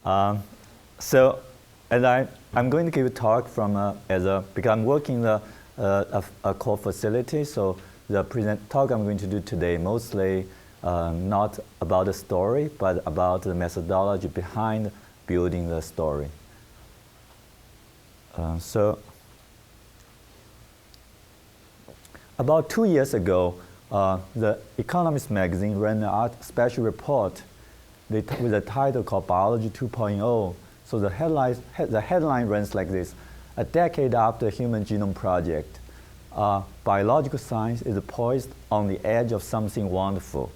So, and I'm going to give a talk from because I'm working in a core facility. So the talk I'm going to do today mostly not about the story, but about the methodology behind building the story. So about 2 years ago, the Economist magazine ran a special report with a title called Biology 2.0. So the headline runs like this: a decade after Human Genome Project, biological science is poised on the edge of something wonderful.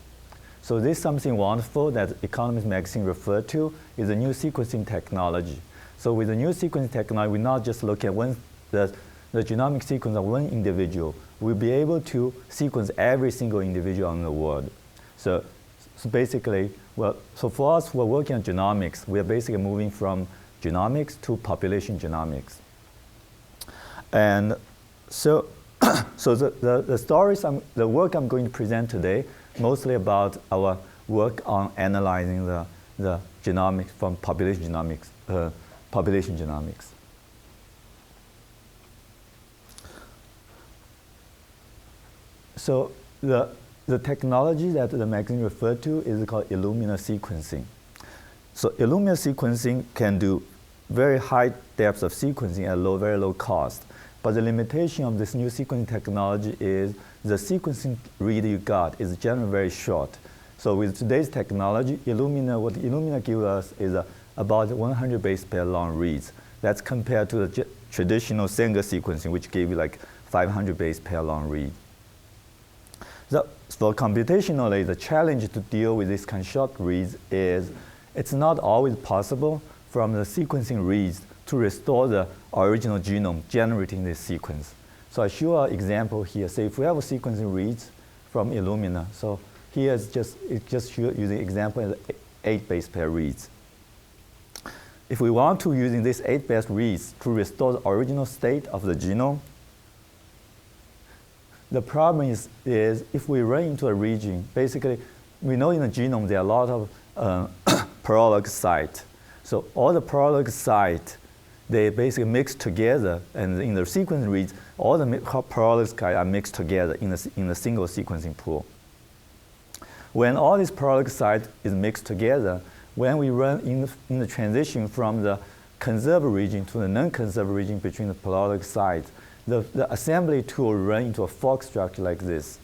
So this something wonderful that Economist magazine referred to is a new sequencing technology. So with the new sequencing technology, we not just look at the genomic sequence of one individual. We'll be able to sequence every single individual in the world. So basically, so for us who are working on genomics, we are basically moving from genomics to population genomics. And so, the stories, the work I'm going to present today, mostly about our work on analyzing the genomics from population genomics. So the technology that the magazine referred to is called Illumina sequencing. So Illumina sequencing can do very high depths of sequencing at very low cost. But the limitation of this new sequencing technology is the sequencing read you got is generally very short. So with today's technology, what Illumina gives us is about 100 base pair long reads. That's compared to the traditional Sanger sequencing, which gave you like 500 base pair long read. So for computationally, the challenge to deal with this kind of short reads is it's not always possible from the sequencing reads to restore the original genome generating this sequence. So I show an example here. Say if we have a sequencing reads from Illumina, so here is just using example as 8 base pair reads. If we want to using this 8 base reads to restore the original state of the genome, the problem is if we run into a region, basically, we know in the genome there are a lot of paralog sites. So all the paralog sites, they basically mix together, and in the sequence reads, all the paralog sites are mixed together in a single sequencing pool. When all these paralog sites is mixed together, when we run in the transition from the conserved region to the non-conserved region between the paralog sites, the assembly tool run into a fork structure like this.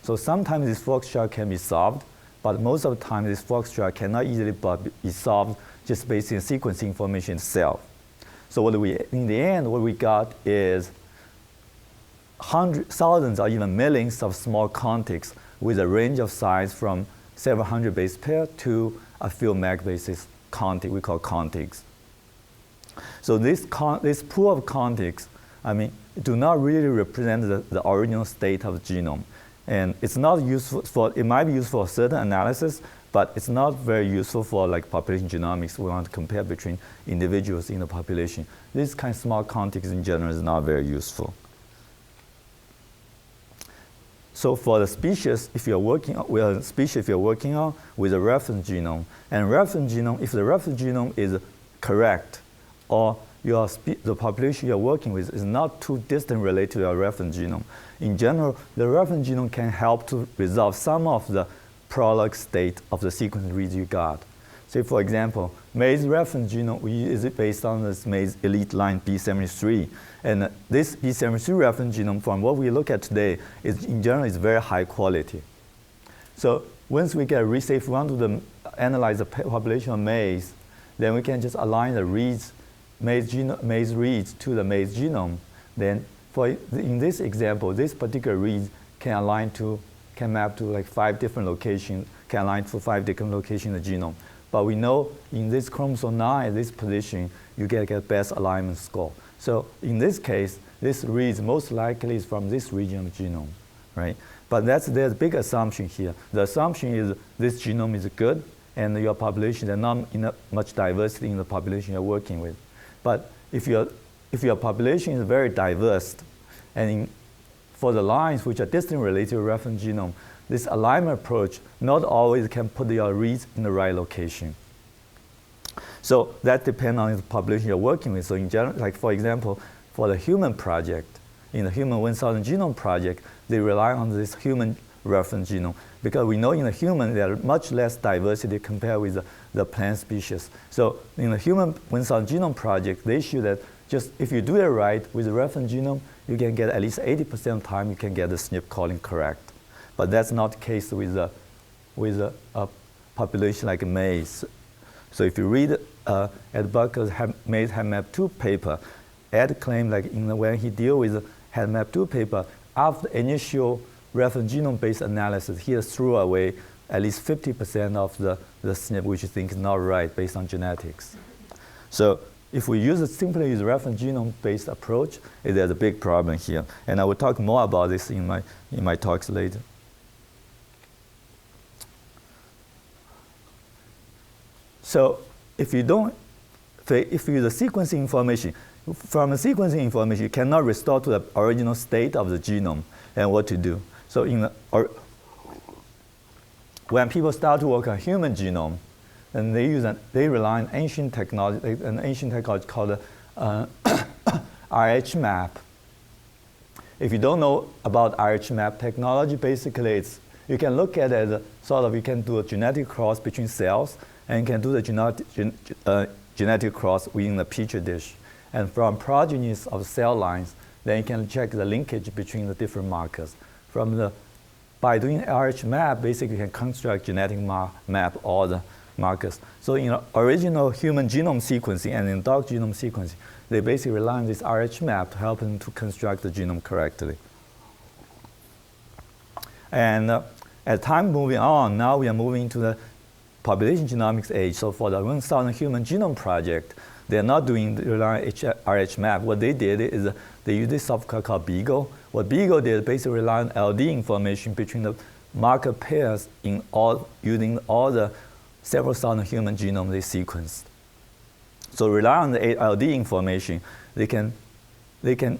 So sometimes this fork structure can be solved, but most of the time this fork structure cannot easily be solved just based on sequencing information itself. So in the end, what we got is thousands or even millions of small contigs with a range of size from several hundred base pair to a few megbases contig, we call contigs. So this pool of contigs, do not really represent the original state of the genome. And it's not useful it might be useful for certain analysis, but it's not very useful for like population genomics. We want to compare between individuals in the population. This kind of small contigs in general is not very useful. So for the species, if you're working on, with a species if you're working on with a reference genome, and reference genome, if the reference genome is correct, or the population you're working with is not too distant related to your reference genome. In general, the reference genome can help to resolve some of the prolog state of the sequence reads you got. Say, for example, Maize reference genome is based on this Maize elite line B73. And this B73 reference genome, from what we look at today, in general is very high quality. So once we get if we want to analyze the population of Maize, then we can just align the reads Maize reads to the Maize genome. Then in this example, this particular read can map to like 5 different locations, can align to 5 different locations in the genome. But we know in this chromosome 9, this position, you get best alignment score. So in this case, this read most likely is from this region of the genome, right? But there's a big assumption here. The assumption is this genome is good, and your population, there's not much diversity in the population you're working with. But if your population is very diverse, and for the lines which are distantly related to reference genome, this alignment approach not always can put your reads in the right location. So that depends on the population you're working with. So in general, like for example, for the human project, in the human 1,000 genome project, they rely on this human reference genome because we know in the human there are much less diversity compared with the plant species. So in the human 1,000 genome project, they show that just if you do it right with the reference genome, you can get at least 80% of the time you can get the SNP calling correct. But that's not the case with a population like Maize. So if you read Ed Bucker's Maize HAMMAP2 paper, Ed claimed like when he deal with HAMMAP2 paper, after initial reference genome-based analysis, he has threw away at least 50% of the SNP, which he thinks is not right based on genetics. So if we simply use reference genome-based approach, there's a big problem here. And I will talk more about this in my talks later. So if you use the sequencing information, from the sequencing information, you cannot restore to the original state of the genome and what to do. So when people start to work on human genome, and they rely on ancient technology called RH-map. If you don't know about RH-map technology, basically you can look at it as you can do a genetic cross between cells, and you can do the genetic cross within the petri dish. And from progenies of cell lines, then you can check the linkage between the different markers. By doing RH-map, basically you can construct genetic map all the markers. So in original human genome sequencing and in dog genome sequencing, they basically rely on this RH-map to help them to construct the genome correctly. And as time moving on, now we are moving to the population genomics age. So for the 1,000 human genome project, they're not doing the RH-map. What they did is they used this software called Beagle. What Beagle did basically rely on LD information between the marker pairs using all the several thousand human genomes they sequenced. So rely on the LD information, they can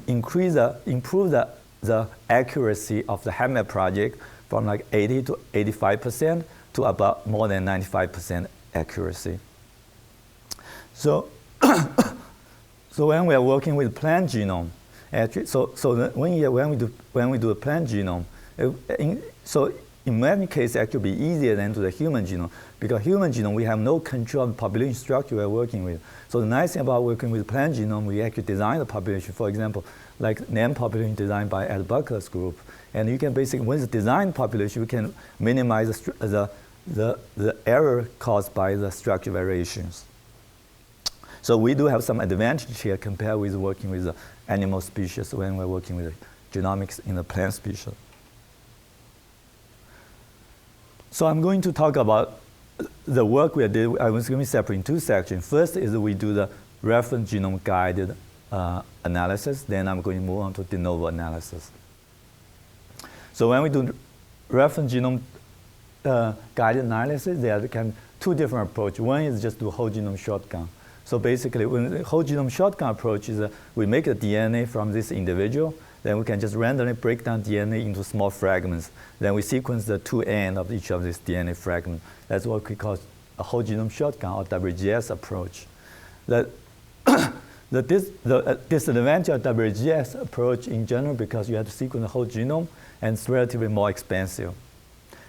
improve the accuracy of the HAMMAP project from like 80 to 85% to about more than 95% accuracy. So, so when we are working with plant genome, actually, when we do a plant genome, in many cases, it actually be easier than to the human genome, because human genome, we have no control of the population structure we're working with. So the nice thing about working with plant genome, we actually design the population, for example, like NAM population designed by Ed Bucker's group. And you can basically, when it's designed population, we can minimize the error caused by the structure variations. So we do have some advantage here compared with working with the animal species when we're working with genomics in the plant species. So I'm going to talk about the work we did. I was going to separate in two sections. First is we do the reference genome guided analysis. Then I'm going to move on to de novo analysis. So when we do reference genome guided analysis, there are two different approaches. One is just do whole genome shotgun. So basically, when the whole genome shotgun approach is we make a DNA from this individual, then we can just randomly break down DNA into small fragments. Then we sequence the two ends of each of these DNA fragments. That's what we call a whole genome shotgun or WGS approach. The disadvantage of WGS approach in general, because you have to sequence the whole genome, and it's relatively more expensive.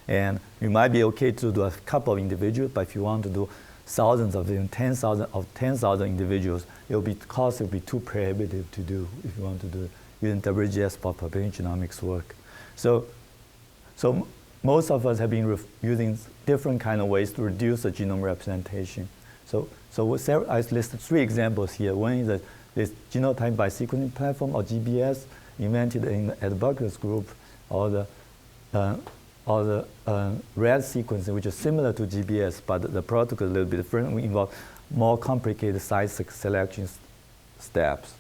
And you might be okay to do a couple of individuals, but if you want to do thousands of them, 10,000 individuals, cost will be too prohibitive to do if you want to do it using WGS for population genomics work. So most of us have been using different kind of ways to reduce the genome representation. So I listed three examples here. One is this genotyping by sequencing platform, or GBS, invented in Ed Bucker's group, or the red sequencing, which is similar to GBS, but the protocol is a little bit different. We involve more complicated site selection steps.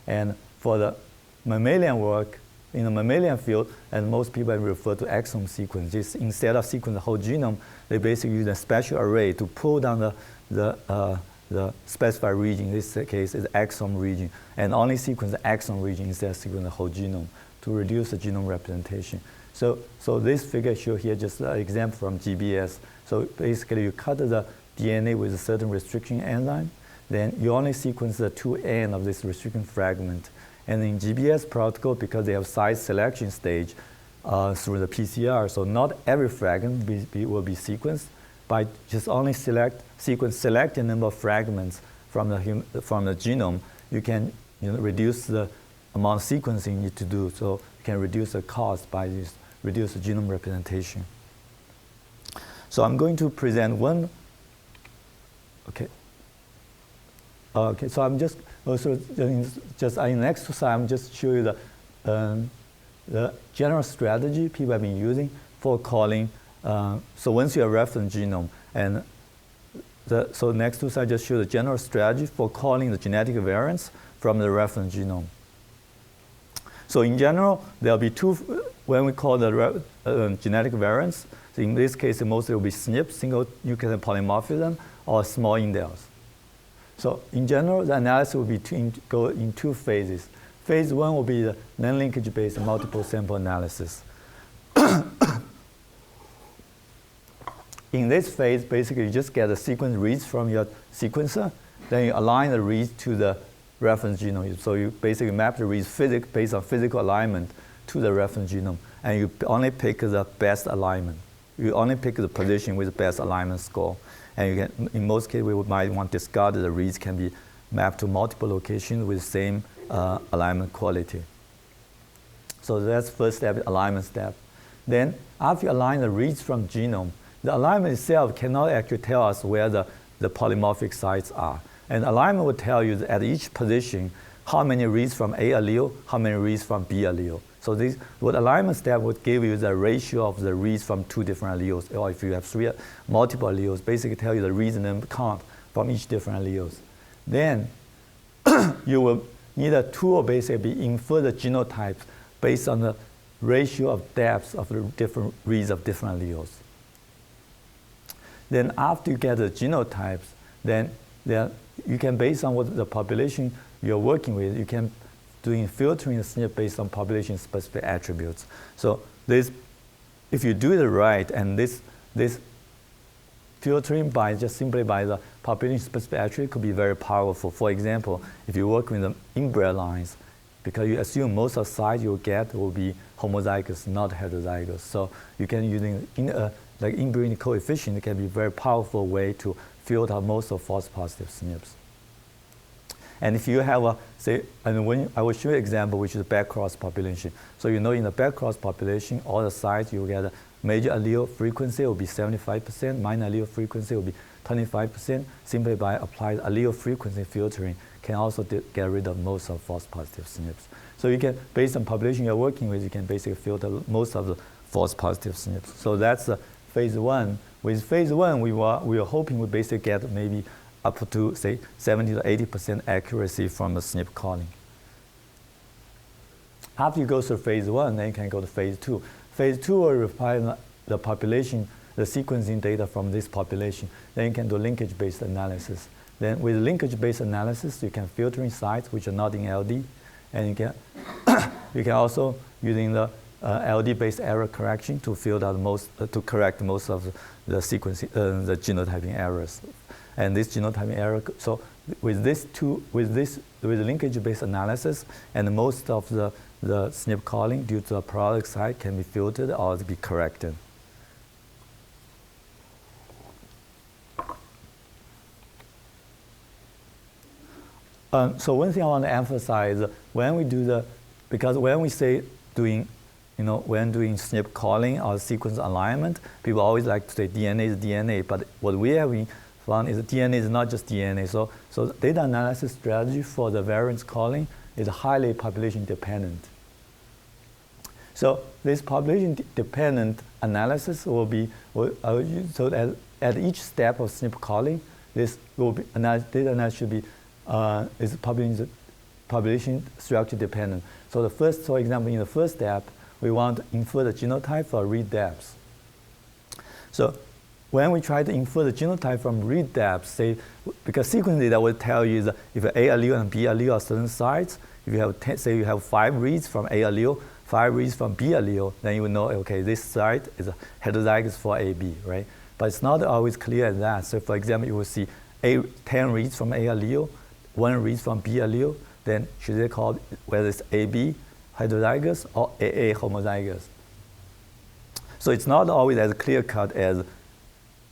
And for the mammalian work, in the mammalian field, and most people refer to exome sequence. Just instead of sequencing the whole genome, they basically use a special array to pull down the specified region. In this case, is exome region, and only sequence the exome region instead of sequencing the whole genome to reduce the genome representation. So this figure shows here just an example from GBS. So basically, you cut the DNA with a certain restriction enzyme, then you only sequence the 2 ends of this restriction fragment. And in GBS protocol, because they have size selection stage through the PCR, so not every fragment will be sequenced, by just only select a number of fragments from the genome, you can reduce the amount of sequencing you need to do, so you can reduce the cost by this, reduce the genome representation. So I'm going to present one. Okay. Okay. So I'm just also in the next slide. I'm just show you the general strategy people have been using for calling. So once you have reference genome, and so next two slides just show the general strategy for calling the genetic variants from the reference genome. So in general, there'll be two when we call the genetic variants. So in this case, mostly will be SNP, single nucleotide polymorphism, or small indels. So in general, the analysis will be go in 2 phases. Phase 1 will be the non-linkage based multiple sample analysis. In this phase, basically, you just get the sequence reads from your sequencer, then you align the reads to the reference genome. So you basically map the reads based on physical alignment to the reference genome, and you only pick the best alignment. You only pick the position with the best alignment score. And you can, in most cases, we might want to discard the reads can be mapped to multiple locations with the same alignment quality. So that's first step, alignment step. Then after you align the reads from genome, the alignment itself cannot actually tell us where the polymorphic sites are. And alignment will tell you at each position how many reads from A allele, how many reads from B allele. So what alignment step would give you the ratio of the reads from 2 different alleles, or if you have multiple alleles, basically tell you the reads and count from each different alleles. Then you will need a tool basically infer the genotypes based on the ratio of depths of the different reads of different alleles. Then after you get the genotypes, then you can, based on what the population you're working with, you can doing filtering the SNP based on population-specific attributes. So if you do it right, and this filtering simply by the population-specific attribute could be very powerful. For example, if you work with the inbred lines, because you assume most of the size you'll get will be homozygous, not heterozygous. So you can using like inbreeding coefficient, it can be a very powerful way to filter most of false positive SNPs. And if you have I will show you an example, which is backcross population. So in the backcross population, all the sites you get a major allele frequency will be 75%, minor allele frequency will be 25%. Simply by applying allele frequency filtering, can also get rid of most of false positive SNPs. So you can, based on population you're working with, you can basically filter most of the false positive SNPs. So that's phase 1. With phase 1, we are hoping we basically get maybe up to, say, 70 to 80% accuracy from the SNP calling. After you go through phase 1, then you can go to phase 2. Phase 2 will require the population, the sequencing data from this population. Then you can do linkage-based analysis. Then with linkage-based analysis, you can filter in sites which are not in LD, and you can also using the LD-based error correction to filter out to correct most of the sequencing, the genotyping errors. And this genotyping error, so with linkage-based analysis, and most of the SNP calling due to the product site can be filtered or be corrected. So one thing I want to emphasize, when we do because when we say when doing SNP calling or sequence alignment, people always like to say DNA is DNA, but what we have found is that DNA is not just DNA. So data analysis strategy for the variance calling is highly population dependent. So this population dependent analysis will be, so at each step of SNP calling, this will be, data analysis should be, is population structure dependent. So for example, in the first step, we want to infer the genotype for read depths. So when we try to infer the genotype from read depths, say, because sequence data will tell you that if A allele and B allele are certain sites, if you have, say you have 5 reads from A allele, 5 reads from B allele, then you will know, okay, this site is a heterozygous for AB, right? but it's not always clear as that. So for example, you will see 10 reads from A allele, 1 reads from B allele, then should they call it whether it's AB heterozygous or AA homozygous? So it's not always as clear cut as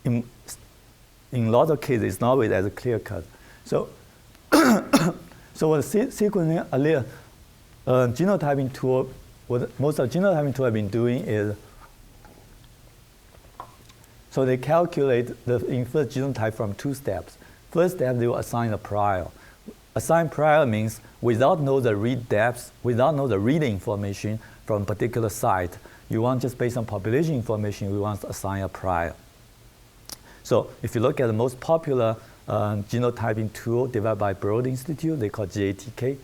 in a lot of cases, it's not always as clear cut. So, so what sequencing allele genotyping tool, what most of the genotyping tool have been doing is, so they calculate the inferred genotype from 2 steps. First step, they will assign a prior. Assign prior means without know the read depths, without know the read information from a particular site, you want just based on population information, we want to assign a prior. So if you look at the most popular genotyping tool developed by Broad Institute, they call GATK.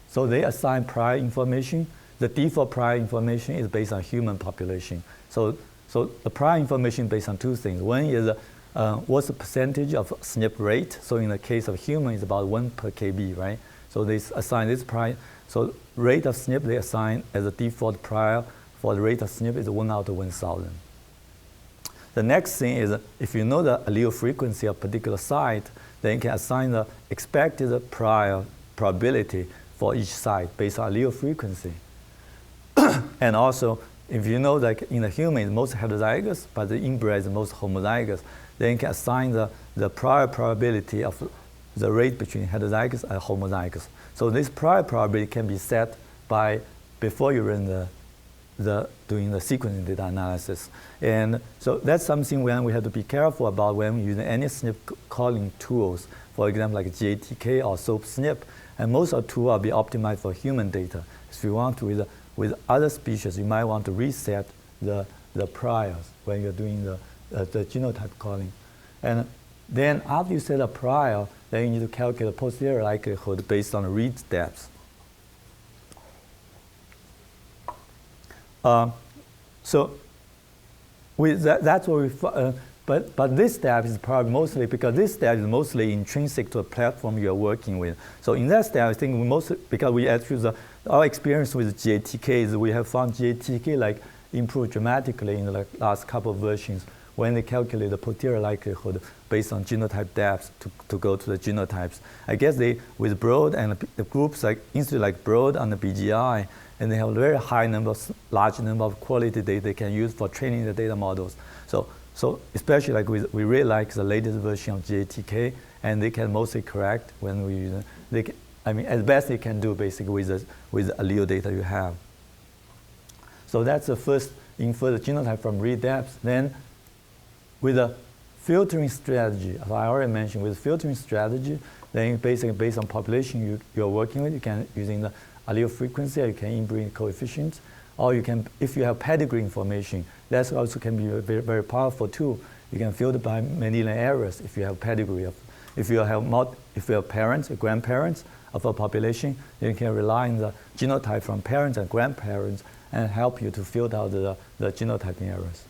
So they assign prior information. The default prior information is based on human population. So the prior information is based on 2 things. One is what's the percentage of SNP rate. So in the case of human, it's about 1 per kb, right? So they assign this prior. So rate of SNP they assign as a default prior for the rate of SNP is 1 out of 1,000. The next thing is if you know the allele frequency of a particular site, then you can assign the expected prior probability for each site based on allele frequency. And also, if you know that in the human it's most heterozygous, but the inbred is most homozygous, then you can assign the prior probability of the rate between heterozygous and homozygous. So this prior probability can be set by before you run doing the sequencing data analysis. And so that's something when we have to be careful about when we use any SNP calling tools, for example, like GATK or SOAP-SNP. And most of the tools will be optimized for human data. If you want to, with other species, you might want to reset the priors when you're doing the genotype calling. And then after you set a prior, then you need to calculate the posterior likelihood based on the read depths. So with that's what we. But this step is probably mostly because this step is mostly intrinsic to the platform you are working with. So in that step, I think we mostly because we actually our experience with GATK is we have found GATK like improve dramatically in the last couple of versions when they calculate the posterior likelihood based on genotype depths to go to the genotypes. I guess they with Broad and the groups like institute like Broad and the BGI. And they have a very large number of quality data they can use for training the data models. So especially like we really like the latest version of GATK, and they can mostly correct when we use it. As best they can do basically with the allele data you have. So that's the first infer the genotype from read depths. Then with a filtering strategy, as I already mentioned, with filtering strategy, then basically based on population you're working with, you can using the allele frequency, you can inbreed coefficients, or you can, if you have pedigree information, that also can be a very, very powerful tool. You can filter by Mendelian errors if you have pedigree of, if you have parents or grandparents of a population, then you can rely on the genotype from parents and grandparents and help you to filter out the genotyping errors.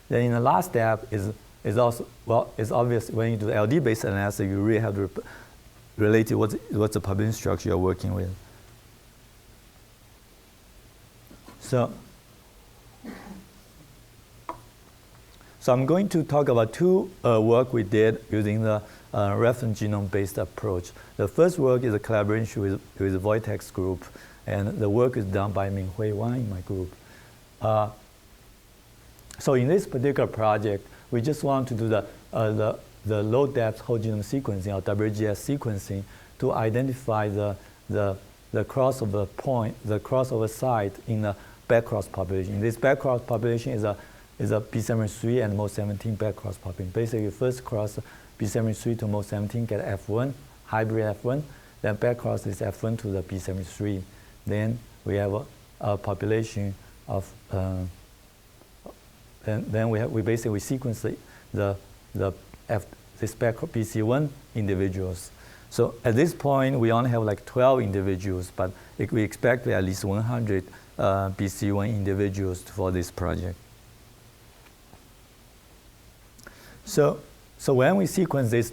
Then in the last step is also, well, it's obvious when you do the LD-based analysis, you really have to relate to what's the population structure you're working with. So I'm going to talk about 2 work we did using the reference genome-based approach. The first work is a collaboration with the Wojtek's group, and the work is done by Minghui Wang in my group. So in this particular project, we just want to do the low-depth whole genome sequencing, or WGS sequencing, to identify the crossover point, the crossover site in the backcross population. This backcross population is a B73 and MO17 backcross population. Basically, you first cross B73 to MO17, get F1, hybrid F1, then backcross this F1 to the B73. Then we have a population of, then we basically sequence this BC1 individuals. So at this point, we only have like 12 individuals, but we expect at least 100 BC1 individuals for this project. So when we sequence this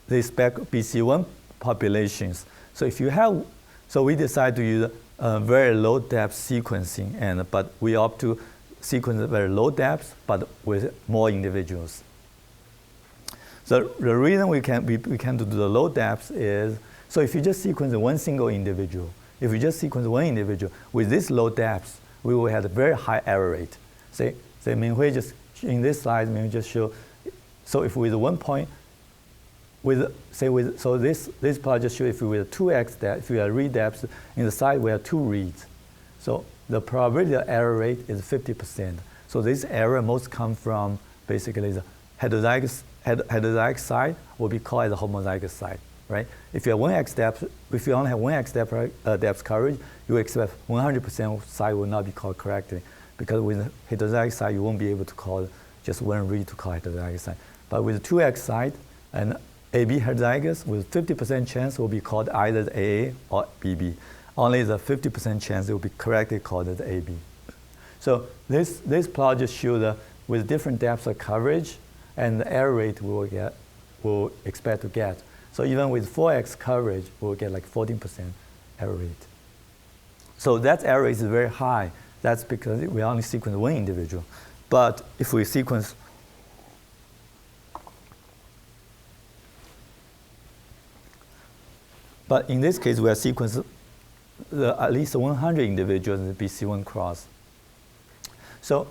BC1 populations, so we decide to use very low depth sequencing, but we opt to sequence at very low depths, but with more individuals. So the reason we can do the low depths is, so if you just sequence one single individual, if you just sequence one individual with this low depths, we will have a very high error rate. Say Minghui just, in this slide, Minghui just show, so if with 1 point, so this plot just shows if we with 2x depth, if we have read depths, in the side we have 2 reads. So the probability of error rate is 50%. So this error most come from basically the heterozygous side will be called as a homozygous side, right? If you have 1x depth, if you only have 1x depth coverage, you expect 100% side will not be called correctly, because with heterozygous side, you won't be able to call just one read to call heterozygous side. But with 2x side and AB heterozygous, with 50% chance will be called either the AA or BB. Only the 50% chance it will be correctly called as AB. So this plot just shows with different depths of coverage and the error rate we'll expect to get. So even with 4x coverage, we'll get like 14% error rate. So that error rate is very high. That's because we only sequence one individual. But if we sequence but in this case, we are sequencing at least 100 individuals in the BC1 cross. So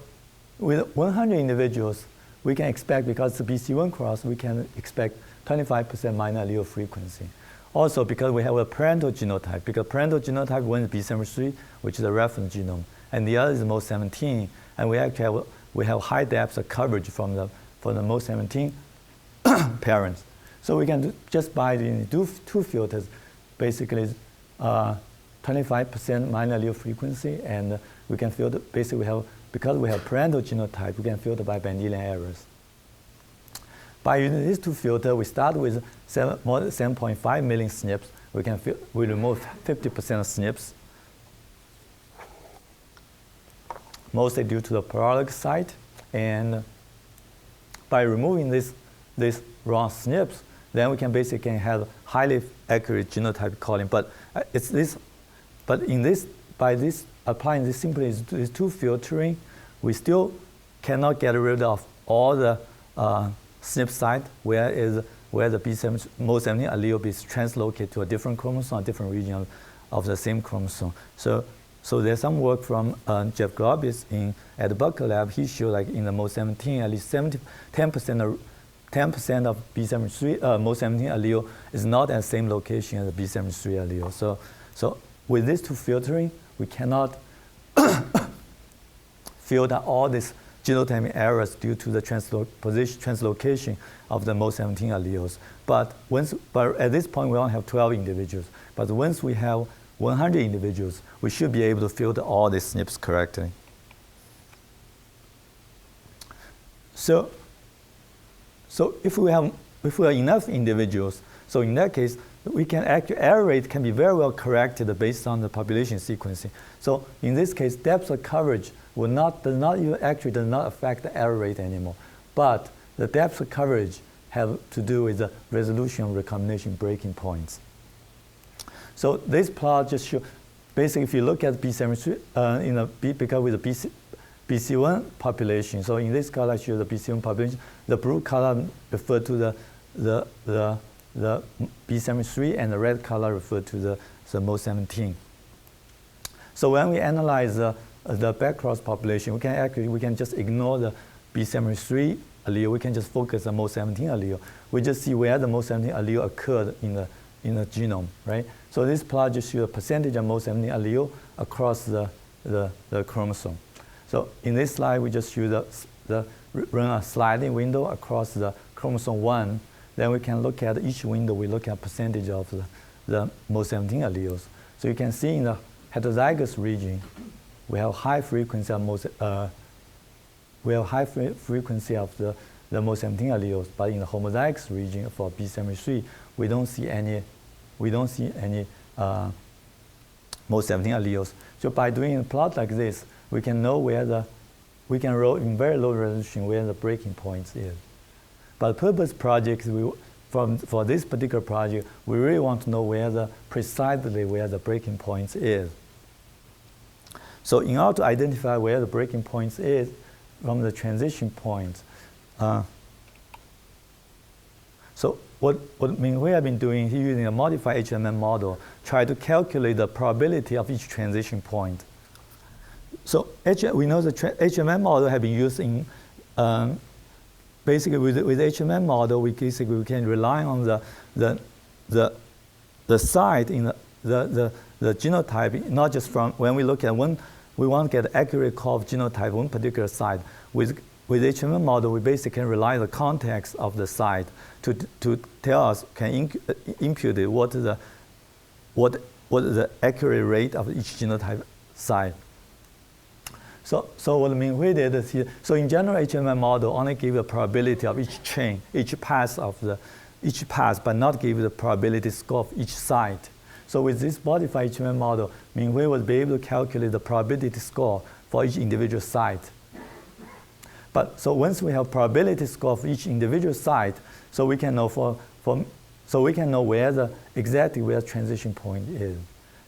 with 100 individuals, we can expect, because it's a BC1 cross, we can expect 25% minor allele frequency. Also, because we have a parental genotype, because parental genotype, one is B73, which is a reference genome, and the other is MO17, and we actually have high depths of coverage from the MO17 parents. So we can just by doing two filters, basically 25% minor allele frequency, and we can filter, basically because we have parental genotype, we can filter by Mendelian errors. By using these two filters, we start with more than 7.5 million SNPs. We remove 50% of SNPs, mostly due to the paralog site. And by removing this wrong SNPs, then we can basically have highly accurate genotype calling. But by applying this simply these two filtering, we still cannot get rid of all the SNP site where the MO17 allele is translocated to a different chromosome, a different region of the same chromosome. So there's some work from Jeff Globis at the Bucker lab. He showed like in the MO17, at least 10% of B73 MO17 allele is not at the same location as the B73 allele. So with these two filtering, we cannot filter all these genotyping errors due to the translocation of the MO17 alleles. But at this point, we only have 12 individuals. But once we have 100 individuals, we should be able to filter all these SNPs correctly. So if we have enough individuals, so in that case, error rate can be very well corrected based on the population sequencing. So in this case, depth of coverage does not affect the error rate anymore. But the depth of coverage have to do with the resolution of recombination breaking points. So this plot just shows, basically, if you look at B73 because with the BC1 population. So in this color, I show the BC1 population. The blue color refer to the B73, and the red color refer to the MO17. So when we analyze the backcross population, we can just ignore the B73 allele. We can just focus on MO17 allele. We just see where the MO17 allele occurred in the genome, right? So this plot just shows a percentage of MO17 allele across the chromosome. So in this slide, we just show run a sliding window across the chromosome 1. Then we can look at each window. We look at percentage of the MO17 alleles. So you can see in the heterozygous region, we have high frequency of the MO17 alleles. But in the homozygous region for B73, we don't see any MO17 alleles. So by doing a plot like this, we can know we can roll in very low resolution where the breaking points is. But purpose projects, for this particular project, we really want to know precisely where the breaking points is. So in order to identify where the breaking point is from the transition point, so what Minghui have been doing, he using a modified HMM model, try to calculate the probability of each transition point. So we know the HMM model have been used in, basically with HMM model, we can rely on the site in the genotype, not just from when we look at one, we want to get accurate call of genotype one particular site. With HMM model, we basically can rely on the context of the site to tell us, can impute it, what is the accurate rate of each genotype site. So what Minghui did is so in general HMM model only give a probability of each chain, each pass, but not give the probability score of each site. So with this modified HMM model, Minghui was be able to calculate the probability score for each individual site. But so once we have probability score for each individual site, so we can know so we can know exactly where the transition point is,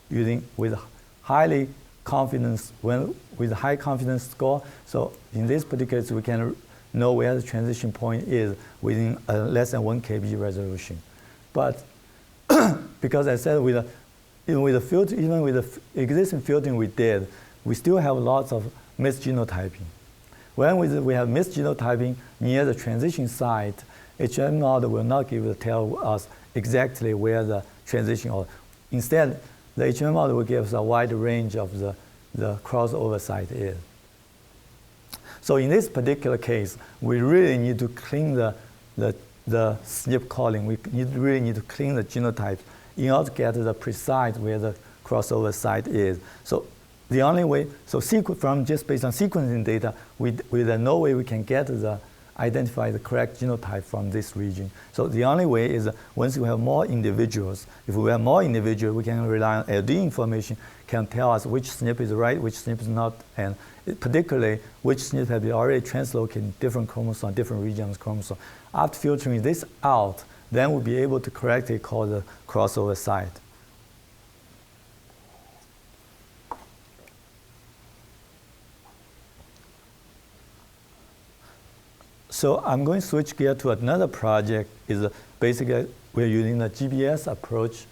using with highly confidence with high confidence score. So in this particular case, we can know where the transition point is within less than 1 kb resolution. But because I said even with the existing filtering we did, we still have lots of misgenotyping. When we have misgenotyping near the transition site, HMM model will not tell us exactly where the transition or instead the HMM model will give us a wide range of the crossover site is. So in this particular case, we really need to clean the SNP calling. We really need to clean the genotype in order to get the precise where the crossover site is. So the only way, so from just based on sequencing data, with no way we can identify the correct genotype from this region. So the only way is once we have more individuals, if we have more individuals, we can rely on LD information, can tell us which SNP is right, which SNP is not, and particularly which SNP have been already translocated in different chromosomes, different regions of chromosome. After filtering this out, then we'll be able to correctly call the crossover site. So I'm going to switch gear to another project. Basically we're using the GBS approach.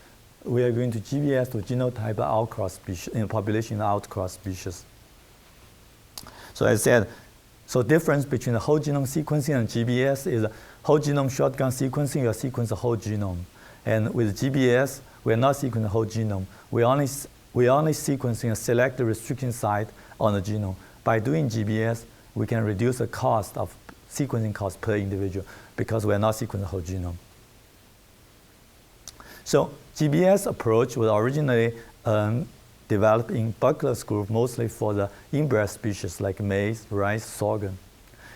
We are going to GBS to genotype outcross species in population outcross species. So as I said, so difference between the whole genome sequencing and GBS is whole genome shotgun sequencing. You sequence the whole genome, and with GBS, we are not sequencing the whole genome. We only sequencing a selected restriction site on the genome. By doing GBS, we can reduce the cost of sequencing cost per individual because we are not sequencing the whole genome. So GBS approach was originally developed in Buckler's group mostly for the inbred species like maize, rice, sorghum.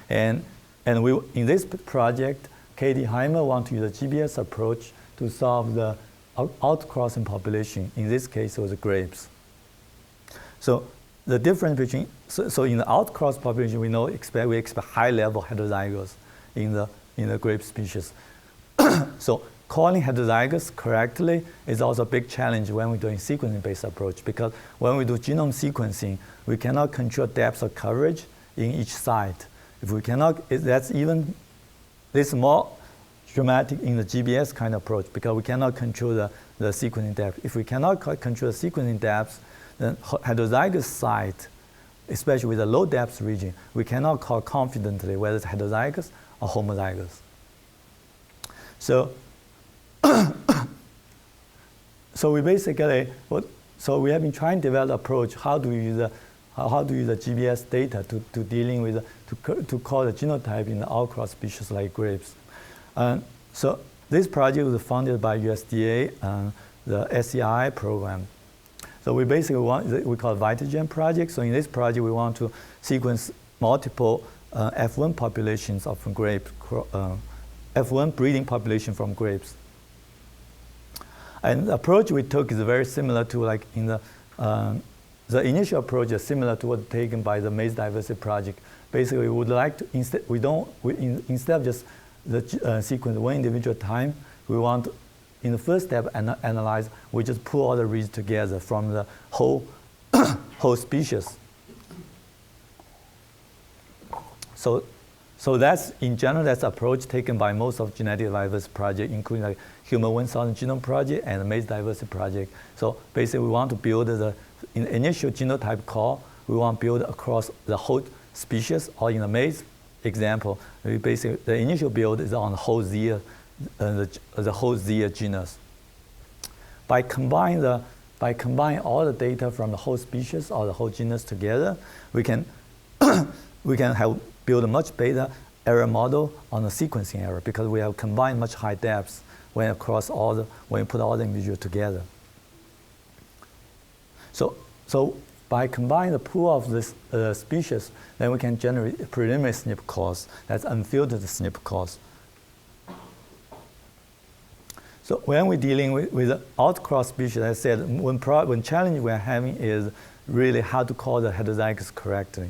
And in this project, Katie Heimer wanted to use a GBS approach to solve the outcrossing population. In this case, it was grapes. So the difference between, so in the outcross population, we expect high level heterozygous in the grape species. So calling heterozygous correctly is also a big challenge when we're doing sequencing-based approach, because when we do genome sequencing, we cannot control depth of coverage in each site. If we cannot, this is more dramatic in the GBS kind of approach because we cannot control the sequencing depth. If we cannot control the sequencing depth, then heterozygous site, especially with a low depth region, we cannot call confidently whether it's heterozygous or homozygous. So, so we basically, so we have been trying to develop an approach. How do we use the GBS data to dealing with to call the genotype in the outcross species like grapes? So this project was funded by USDA, the SCI program. So we basically we call it VitaGen project. So in this project, we want to sequence multiple F1 populations from grapes, F1 breeding population from grapes. And the approach we took is very similar to like in the initial approach is similar to what taken by the Maize diversity project. Basically, we would like to instead of just sequence one individual time, we want in the first step analyze. We just pull all the reads together from the whole whole species. So that's, in general, that's the approach taken by most of genetic diversity projects, including like Human 1000 Genome Project and the Maize Diversity Project. So basically, we want to build in the initial genotype call, we want to build across the whole species, or in the Maize example, we basically, the initial build is on the whole Zea, the whole Zea genus. By combining all the data from the whole species or the whole genus together, we can build a much better error model on the sequencing error, because we have combined much high depths when you put all the individuals together. So by combining the pool of this species, then we can generate a preliminary SNP calls. That's unfiltered SNP calls. So when we're dealing with the outcross species, as I said, one challenge we're having is really how to call the heterozygous correctly.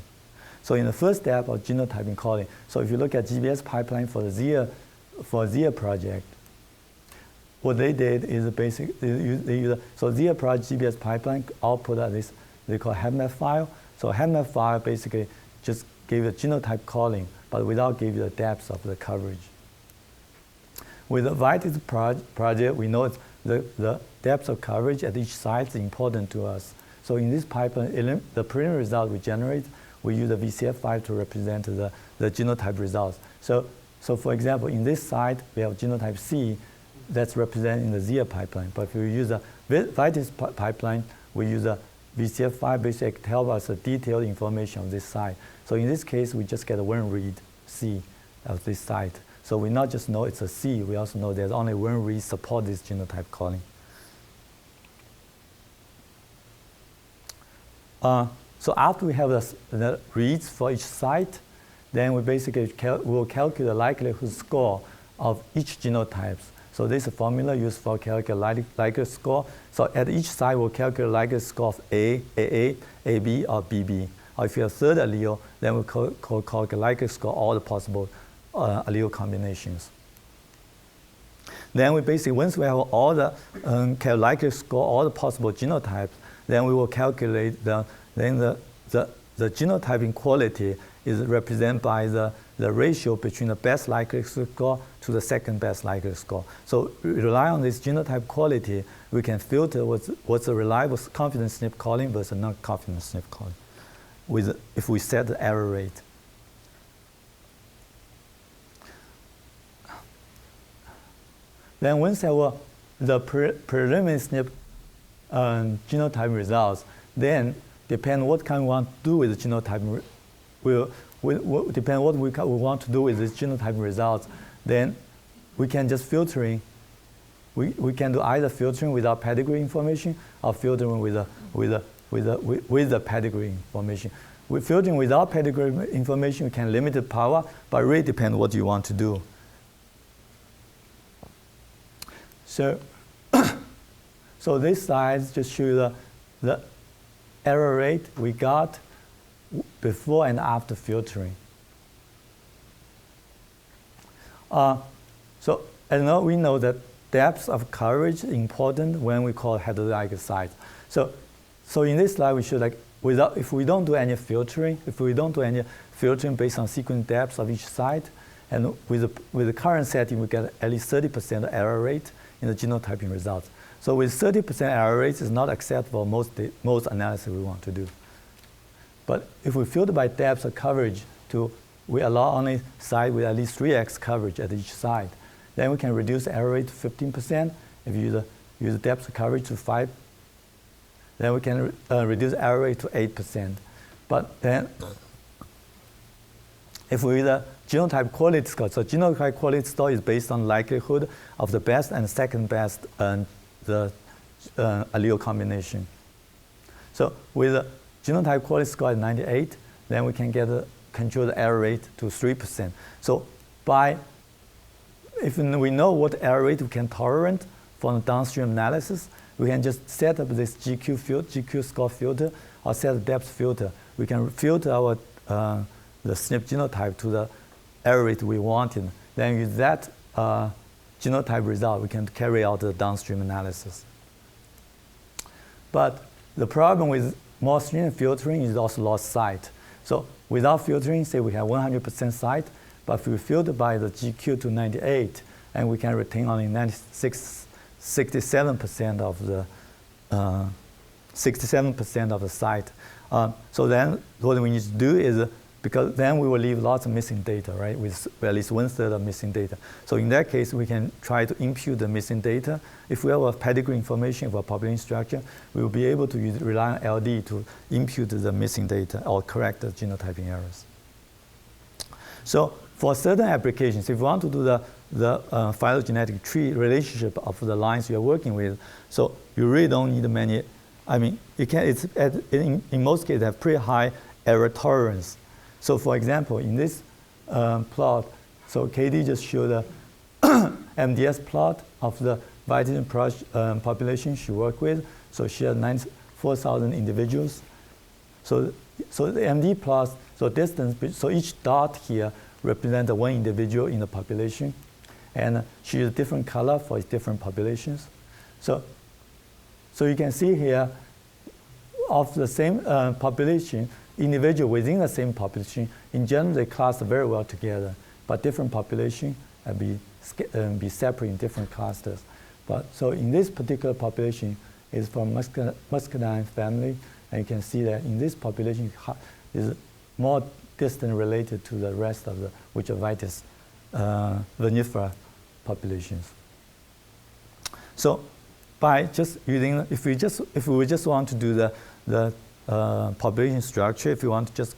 So in the first step of genotyping calling, so if you look at GBS pipeline for the Zea project, what they did is so Zea project GBS pipeline output this they call HepMap file. So HepMap file basically just gave you genotype calling, but without giving you the depth of the coverage. With the Vitis project, we know the depth of coverage at each site is important to us. So in this pipeline, the preliminary result we generate, we use the VCF file to represent the genotype results. So for example, in this site, we have genotype C that's represented in the Zea pipeline. But if we use a Vitis pipeline, we use a VCF file basically to help us the detailed information on this site. So in this case, we just get one read C of this site. So we not just know it's a C, we also know there's only one read support this genotype calling. So after we have the reads for each site, then we basically will calculate the likelihood score of each genotype. So this is a formula used for calculating likelihood score. So at each site, we'll calculate likelihood score of A, AA, AB, or BB. Or if you have third allele, then we'll calculate likelihood score all the possible allele combinations. Then we basically, once we have all the likelihood score, all the possible genotypes, then we will calculate the genotyping quality is represented by the ratio between the best likelihood score to the second best likelihood score. So rely on this genotype quality, we can filter what's a reliable confidence SNP calling versus non-confidence SNP calling, if we set the error rate. Then once the preliminary SNP genotype results, then depend what kind we want to do with the genotype. Depend what we want to do with this genotype results. Then we can just filtering. We can do either filtering without pedigree information or filtering with the pedigree information. With filtering without pedigree information, we can limit the power, but really depend what you want to do. So, so this slide just shows the error rate we got before and after filtering. So as you know, we know that depth of coverage is important when we call heterozygous sites. So in this slide, we should if we don't do any filtering, based on sequence depth of each site, and with the current setting, we get at least 30% error rate in the genotyping results. So with 30% error rate, is not acceptable most analysis we want to do. But if we filter by depth of coverage we allow only site with at least 3x coverage at each site, then we can reduce the error rate to 15%. If you use the depth of coverage to 5, then we can reduce the error rate to 8%. But then if we use the genotype quality score, so genotype quality score is based on likelihood of the best and second best the allele combination. So with the genotype quality score at 98, then we can control the error rate to 3%. So if we know what error rate we can tolerate for the downstream analysis, we can just set up this GQ score filter or set a depth filter. We can filter our the SNP genotype to the error rate we wanted. Then with that genotype result, we can carry out the downstream analysis. But the problem with more stringent filtering is also lost site. So without filtering, say we have 100% site, but if we filter by the GQ to 98, and we can retain only 67% of the 67% of the site. So then what we need to do is, because then we will leave lots of missing data, right, with at least 1/3 of missing data. So in that case, we can try to impute the missing data. If we have a pedigree information for a population structure, we will be able to rely on LD to impute the missing data or correct the genotyping errors. So for certain applications, if you want to do the phylogenetic tree relationship of the lines you're working with, so you really don't need many. I mean, you can. In most cases, have pretty high error tolerance. So for example, in this plot, so Katie just showed a MDS plot of the vitamin population she worked with. So she had 4,000 individuals. So the MD plot, so distance, so each dot here represents one individual in the population. And she used different color for different populations. So you can see here, of the same population, individual within the same population, in general, they cluster very well together, but different population be separate in different clusters. But so in this particular population is from muscadine family, and you can see that in this population is more distant related to the rest of the Wichovitis vinifera populations. So by just using, if we just want to do the population structure, if you want to just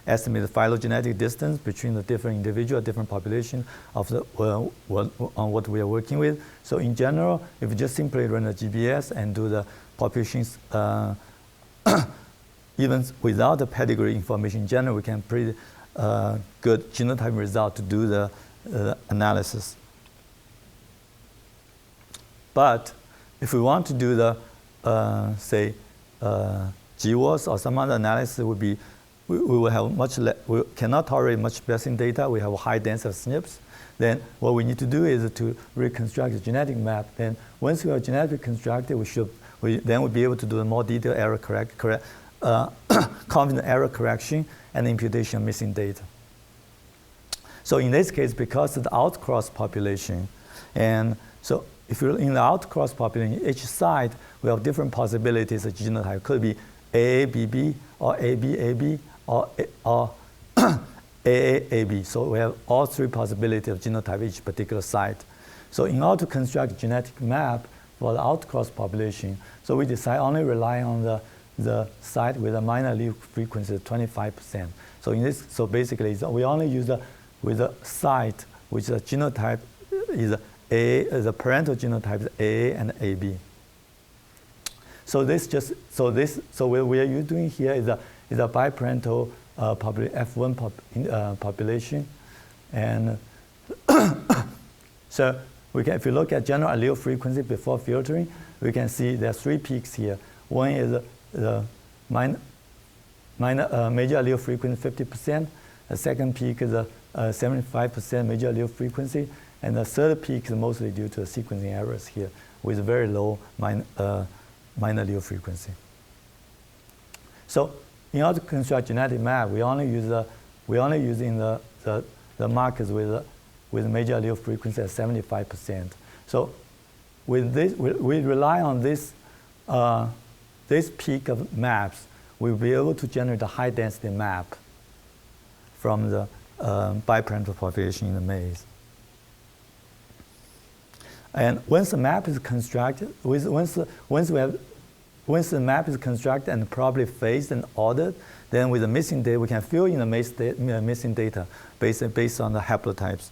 estimate the phylogenetic distance between the different individual, different population of the on what we are working with. So in general, if you just simply run a GBS and do the populations, even without the pedigree information, in general, we can pretty good genotype result to do the analysis. But if we want to do the, say, GWAS or some other analysis, would be, we will have we cannot tolerate much missing data. We have a high density of SNPs. Then what we need to do is to reconstruct the genetic map. Then once we have genetically constructed, then we'll be able to do a more detailed error confident error correction and imputation of missing data. So in this case, because of the outcross population, and so if you're in the outcross population, each site we have different possibilities of genotype. It could be AABB or ABAB or AAAB. So we have all three possibilities of genotype each particular site. So in order to construct a genetic map for the outcross population, so we decide only rely on the site with a minor allele frequency of 25%. So in this, so basically, we only use with a site which the genotype is the parental genotype is AA and AB. So what we are doing here is a biparental F1 population, and so if you look at general allele frequency before filtering, we can see there are three peaks here. One is the major allele frequency 50%. The second peak is 75% major allele frequency. And the third peak is mostly due to sequencing errors here with very low minor allele frequency. So in order to construct genetic map, we only using the markers with major allele frequency at 75%. So with this, we rely on this peak of maps. We'll be able to generate a high density map from the biparental population in the Maize. And once the map is constructed, once the map is constructed and properly phased and ordered, then with the missing data, we can fill in the missing data based on the haplotypes.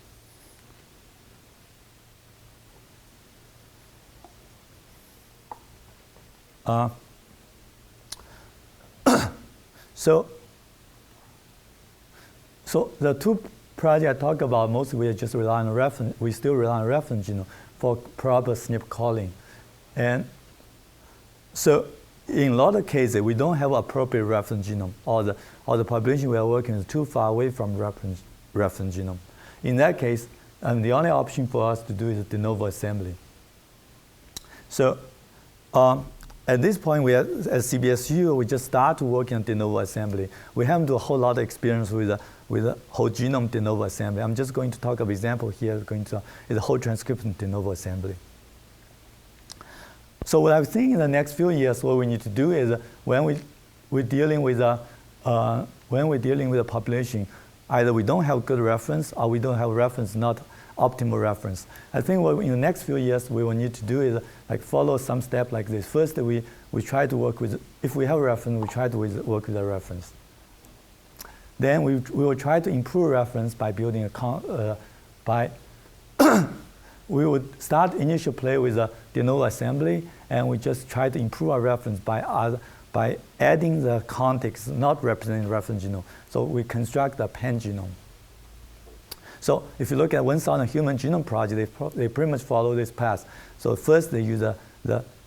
So the two projects I talked about, mostly we just rely on reference. We still rely on reference genome for proper SNP calling. And so in a lot of cases, we don't have appropriate reference genome, or the population we are working is too far away from reference genome. In that case, the only option for us to do is de novo assembly. So at this point, we at CBSU, we just start working on de novo assembly. We haven't do a whole lot of experience with the whole genome de novo assembly. I'm just going to talk about example here. Is the whole transcription de novo assembly. So what I think in the next few years, what we need to do is when we're dealing with a population, either we don't have good reference or we don't have reference, not optimal reference. I think what in the next few years we will need to do is like follow some step like this. First, we try to work with, if we have a reference, we try to work with a reference. Then we will try to improve reference by building a we would start initial play with a de novo assembly, and we just try to improve our reference by adding the context not representing the reference genome. So we construct a pan genome. So if you look at 1,000 Human Genome Project, they pretty much follow this path. So first they use the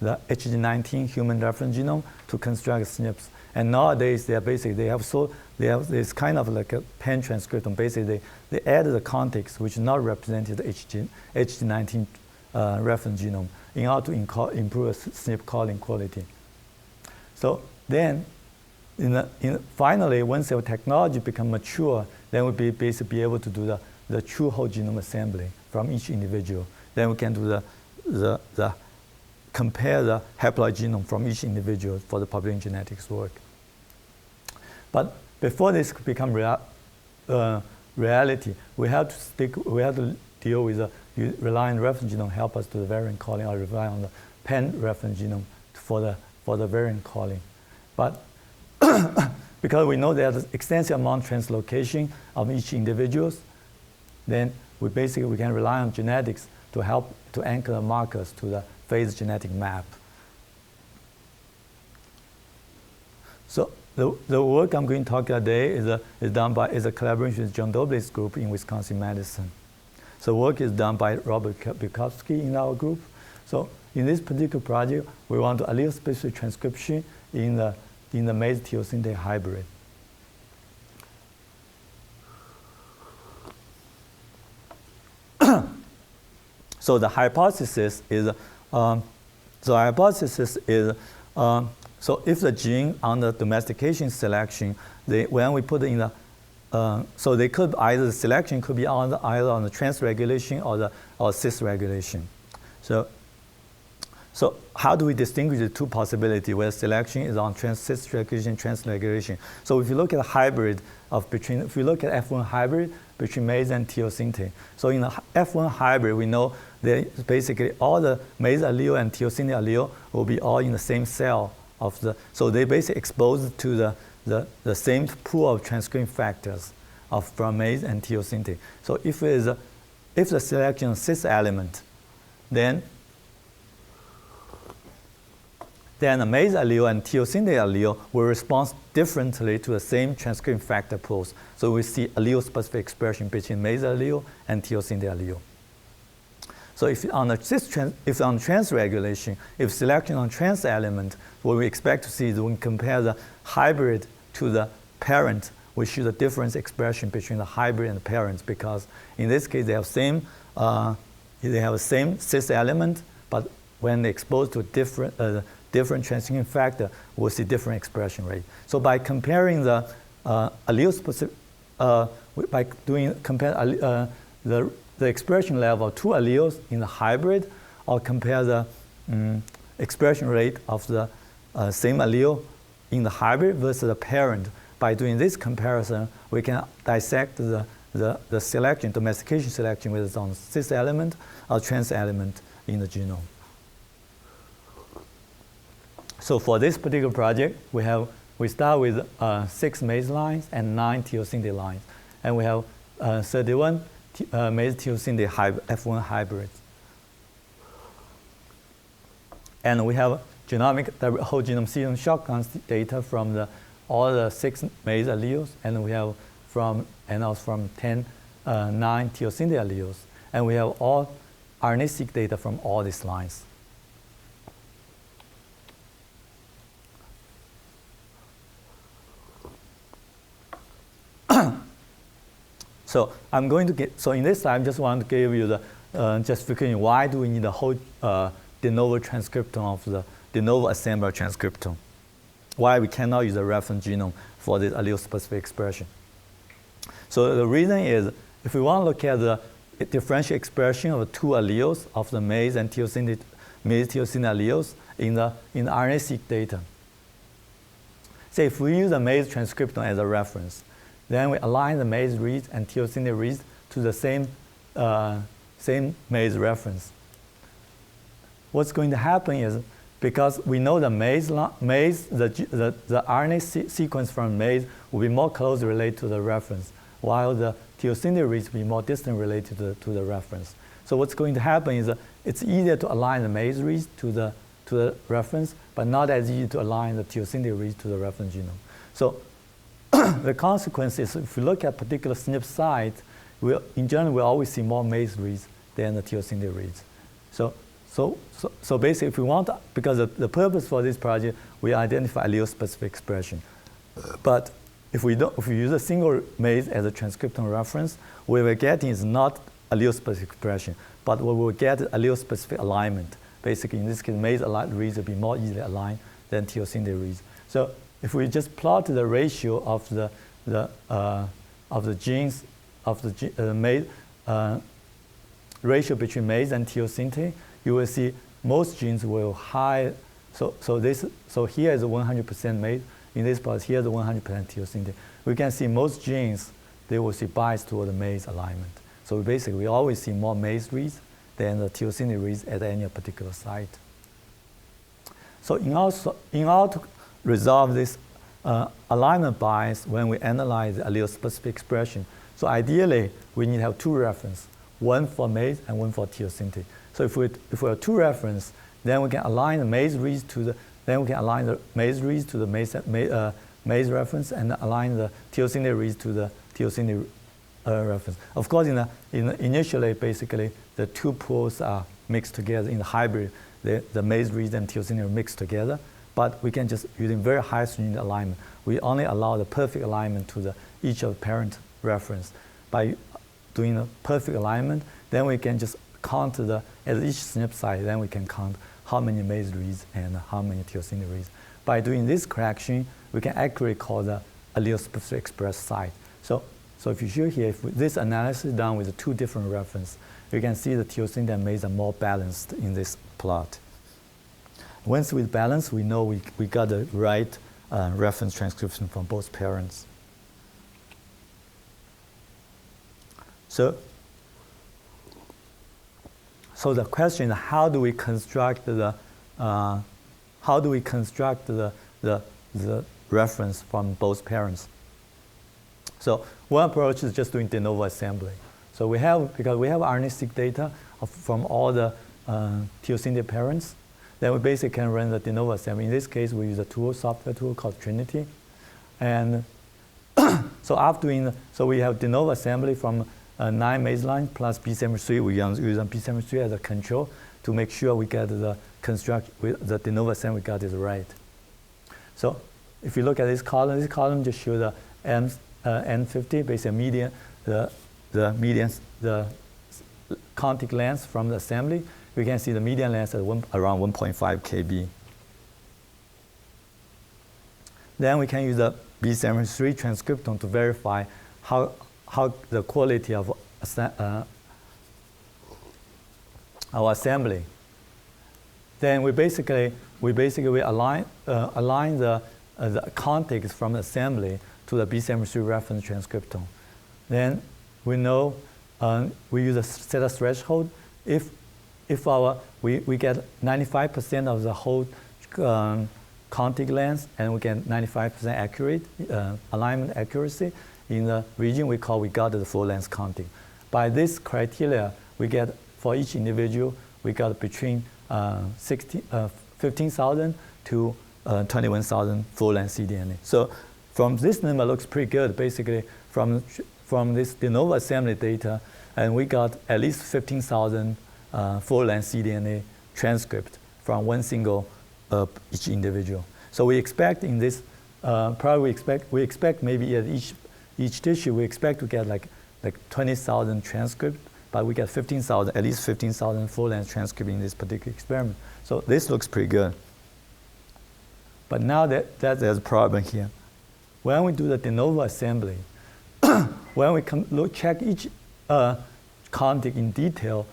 HG19 human reference genome to construct SNPs. And nowadays they have this kind of like a pan transcriptome. Basically they add the context which is not represented the HG19 reference genome in order to improve SNP calling quality. So then finally, once our technology become mature, then we'll basically be able to do the true whole genome assembly from each individual. Then we can do compare the haploid genome from each individual for the population genetics work. But before this become reality, we have to deal with rely on reference genome help us do the variant calling, or rely on the pan reference genome for the variant calling. But because we know there's extensive amount of translocation of each individuals, then we can rely on genetics to help to anchor the markers to the phase genetic map. So the work I'm going to talk today is done by a collaboration with John Doble's group in Wisconsin Madison. So work is done by Robert Bukowski in our group. So in this particular project, we want to allele specific transcription in the Maize teosinte hybrid. So the hypothesis is, so if the gene under domestication selection, when we put it in the, so they could either the selection could be either on the transregulation or cisregulation. So how do we distinguish the two possibilities where selection is on cisregulation, transregulation? So if you look at a hybrid if you look at F1 hybrid between Maize and teosinte. So in the F1 hybrid, we know that basically all the Maize allele and teosinte allele will be all in the same cell so they basically exposed to the same pool of transcription factors from Maize and teosinte. So if the selection is cis element, then the Maize allele and teosinte allele will respond differently to the same transcription factor pools. So we see allele-specific expression between Maize allele and teosinte allele. So if on the transregulation, if selection on trans element, what we expect to see is when we compare the hybrid to the parent, we see the difference expression between the hybrid and the parents, because in this case they have the same cis element, but when exposed to a different transcription factor, we'll see different expression rate. So by comparing the allele specific, compare the expression level of two alleles in the hybrid, or compare the expression rate of the same allele in the hybrid versus the parent. By doing this comparison, we can dissect the selection, domestication selection, whether it's on cis element or trans element in the genome. So for this particular project, we start with 6 Maize lines and 9 teosinte lines, and we have 31 Maize teosinte F1 hybrids. And we have genomic whole genome sequence shotgun data from all the 6 Maize alleles, and we have from 9 teosinte alleles, and we have all RNA-seq data from all these lines. So I'm going to so in this slide, I just want to give you the justification why do we need a whole de novo transcriptome of de novo assemble transcriptome. Why we cannot use a reference genome for this allele-specific expression? So the reason is, if we want to look at the differential expression of two alleles of the maize and teosine alleles in the RNA-seq data. Say if we use the maize transcriptome as a reference, then we align the maize reads and teosine reads to the same maize reference. What's going to happen is, because we know the the RNA sequence from maize will be more closely related to the reference, while the teosine reads will be more distant related to the reference. So what's going to happen is it's easier to align the maize reads to the reference, but not as easy to align the teosine reads to the reference genome. So the consequence is, if we look at particular SNP sites, in general, we always see more maize reads than the teosine reads. So basically, if we want, because the purpose for this project, we identify allele-specific expression. But if we use a single maize as a transcriptome reference, what we're getting is not allele-specific expression, but what we'll get is allele-specific alignment. Basically, in this case, maize reads will be more easily aligned than teosine reads. So if we just plot the ratio of the genes of the maize ratio between maize and teosine, you will see most genes will high. So here is 100% maize. In this part, here is 100% teosine. We can see most genes, they will see bias toward the maize alignment. So basically, we always see more maize reads than the teosine reads at any particular site. So in order to resolve this alignment bias when we analyze the allele-specific expression, so ideally, we need to have two references, one for maize and one for teosine. So if we have two references, then we can align the maize reads to the maize reference and align the teosine reads to the teosine reference. Of course, initially, basically, the two pools are mixed together in the hybrid. The maize reads and teosine are mixed together, but we can just, using very high stringent alignment, we only allow the perfect alignment to each of the parent reference. By doing a perfect alignment, then we can just count at each SNP site, then we can count how many maize reads and how many teosine reads. By doing this correction, we can accurately call the allele-specific expressed site. So if you see here, if this analysis is done with two different references, you can see the teosine and maize are more balanced in this plot. Once we balance, we know we got the right reference transcription from both parents. So the question is, how do we construct the reference from both parents? So one approach is just doing de novo assembly. So because we have RNA-seq data from all the teosine parents, then we basically can run the de novo assembly. In this case, we use a software tool called Trinity. And so we have de novo assembly from 9 maize line plus B73. We use B73 as a control to make sure we get the de novo assembly we got is right. So if you look at this column just shows the N50, basically median, the contact length from the assembly. We can see the median length at around 1.5 kb. Then we can use the B73 transcriptome to verify how the quality of our assembly. Then we basically align the contigs from the assembly to the B73 reference transcriptome. Then we know we use a set of threshold. If we get 95% of the whole contig length and we get 95% accurate alignment accuracy in the region we got the full length contig. By this criteria, we get for each individual we got between 15,000 to 21,000 full length cDNA. So from this number looks pretty good. Basically from this de novo assembly data, and we got at least 15,000 full length cDNA transcript from one single each individual. So we expect in this probably we expect maybe at each tissue we expect to get like 20,000 transcript, but we get 15,000, at least 15,000 full length transcript in this particular experiment. So this looks pretty good. But now that there's a problem here. When we do the de novo assembly, when we check each contig in detail,